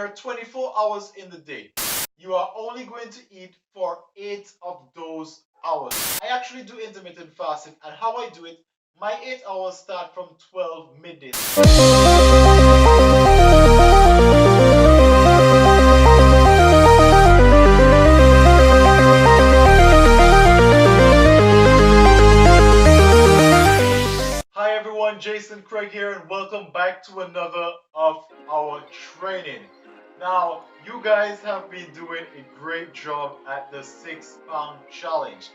There are 24 hours in the day. You are only going to eat for 8 of those hours. I actually do intermittent fasting, and how I do it, my 8 hours start from 12 midday. Hi everyone, Jason Craig here, and welcome back to another of our training. Now, you guys have been doing a great job at the 6-pound challenge.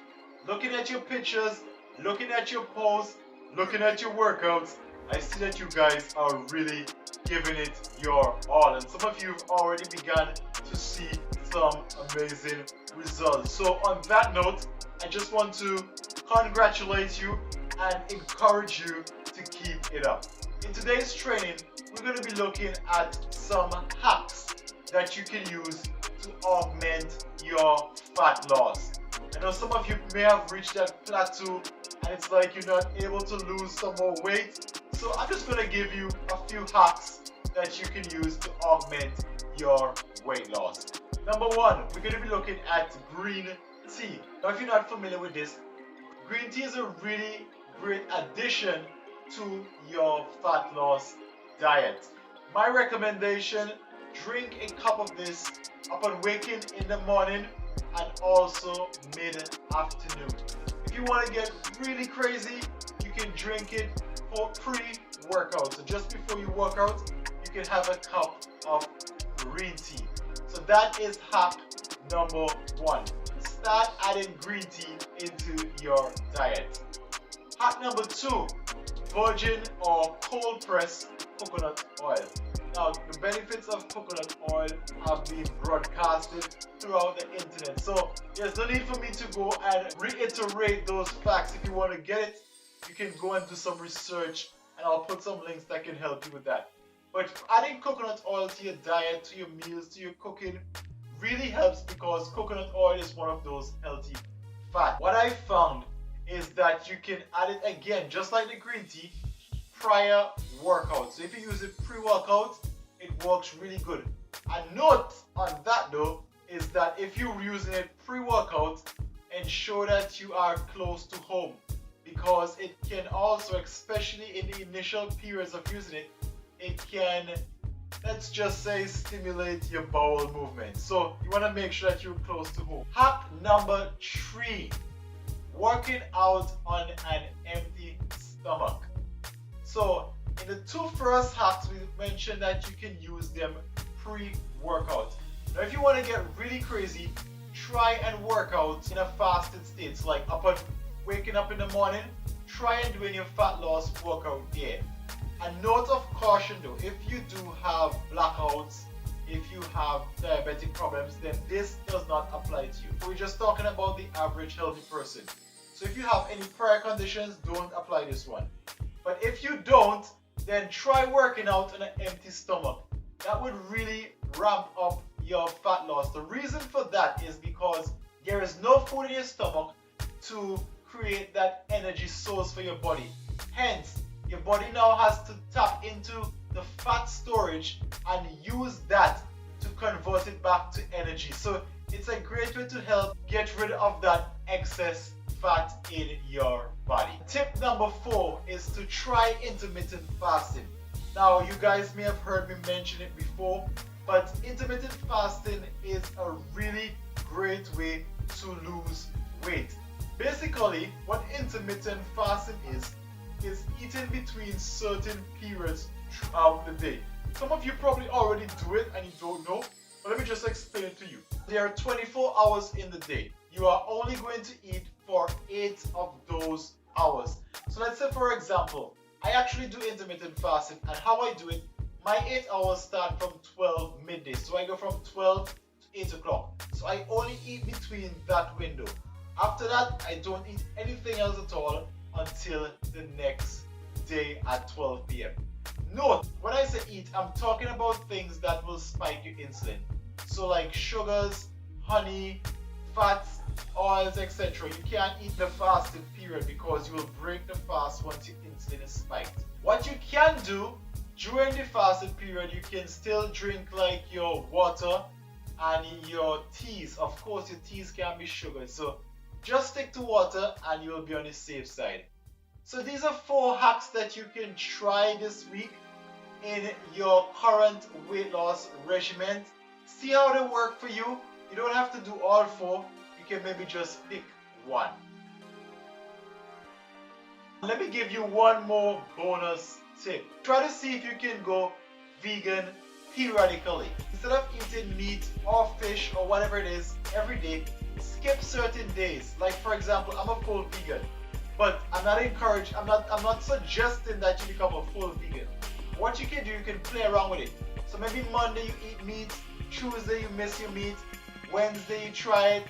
Looking at your pictures, looking at your posts, looking at your workouts, I see that you guys are really giving it your all, and some of you have already begun to see some amazing results. So on that note, I just want to congratulate you and encourage you to keep it up. In today's training, we're going to be looking at some hacks that you can use to augment your fat loss. I know some of you may have reached that plateau and it's like you're not able to lose some more weight. So I'm just going to give you a few hacks that you can use to augment your weight loss. Number one, we're going to be looking at green tea. Now, if you're not familiar with this, green tea is a really great addition to your fat loss diet. My recommendation, drink a cup of this upon waking in the morning and also mid-afternoon. If you want to get really crazy, you can drink it for pre-workout. So just before you work out, you can have a cup of green tea. So that is hack number one. Start adding green tea into your diet. Hack number two, virgin or cold pressed coconut oil. Now, the benefits of coconut oil have been broadcasted throughout the internet. So there's no need for me to go and reiterate those facts. If you want to get it, you can go and do some research, and I'll put some links that can help you with that. But adding coconut oil to your diet, to your meals, to your cooking really helps, because coconut oil is one of those healthy fats. What I found is that you can add it again, just like the green tea, prior workout. So if you use it pre-workout, it works really good. A note on that though is that if you're using it pre-workout, ensure that you are close to home, because it can also, especially in the initial periods of using it, it can, let's just say, stimulate your bowel movement. So you want to make sure that you're close to home. Hack number three, working out on an empty stomach. So in the two first hacks, we mentioned that you can use them pre-workout. Now if you want to get really crazy, try and work out in a fasted state. So like upon waking up in the morning, try and doing your fat loss workout there. A note of caution though, if you do have blackouts, if you have diabetic problems, then this does not apply to you. We're just talking about the average healthy person. So if you have any prior conditions, don't apply this one. But if you don't, then try working out on an empty stomach. That would really ramp up your fat loss. The reason for that is because there is no food in your stomach to create that energy source for your body. Hence, your body now has to tap into the fat storage and use that to convert it back to energy. So it's a great way to help get rid of that excess fat in your body. Tip number four is to try intermittent fasting. Now, you guys may have heard me mention it before, but intermittent fasting is a really great way to lose weight. Basically, what intermittent fasting is eating between certain periods throughout the day. Some of you probably already do it and you don't know, but let me just explain it to you. There are 24 hours in the day. You are only going to eat for 8 of those hours. So let's say, for example, I actually do intermittent fasting, and how I do it, my 8 hours start from 12 midday. So I go from 12 to 8 o'clock. So I only eat between that window. After that, I don't eat anything else at all until the next day at 12 p.m. Note, when I say eat, I'm talking about things that will spike your insulin. So like sugars, honey, fats, oils, etc. You can't eat the fasted period because you will break the fast once your insulin is spiked. What you can do during the fasted period, you can still drink like your water and your teas. Of course, your teas can be sugared. So just stick to water and you will be on the safe side. So these are 4 hacks that you can try this week in your current weight loss regimen. See how they work for you. You don't have to do all 4. You can maybe just pick one. Let me give you one more bonus tip. Try to see if you can go vegan periodically. Instead of eating meat or fish or whatever it is every day, skip certain days. Like for example, I'm a full vegan, but I'm not suggesting that you become a full vegan. What you can do, you can play around with it. So maybe Monday you eat meat, Tuesday you miss your meat, Wednesday you try it,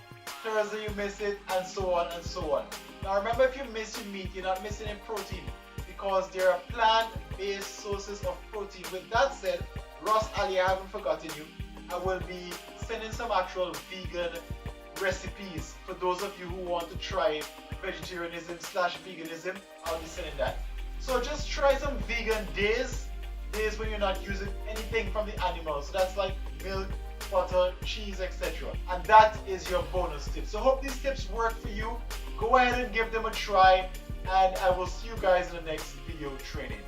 Thursday you miss it, and so on and so on. Now remember, if you miss your meat, you're not missing any protein because there are plant-based sources of protein. With that said, Ross Ali, I haven't forgotten you. I will be sending some actual vegan recipes for those of you who want to try vegetarianism/veganism. I'll be sending that. So just try some vegan days when you're not using anything from the animals. So that's like milk, butter, cheese, etc. And that is your bonus tip. So hope these tips work for you. Go ahead and give them a try, and I will see you guys in the next video training.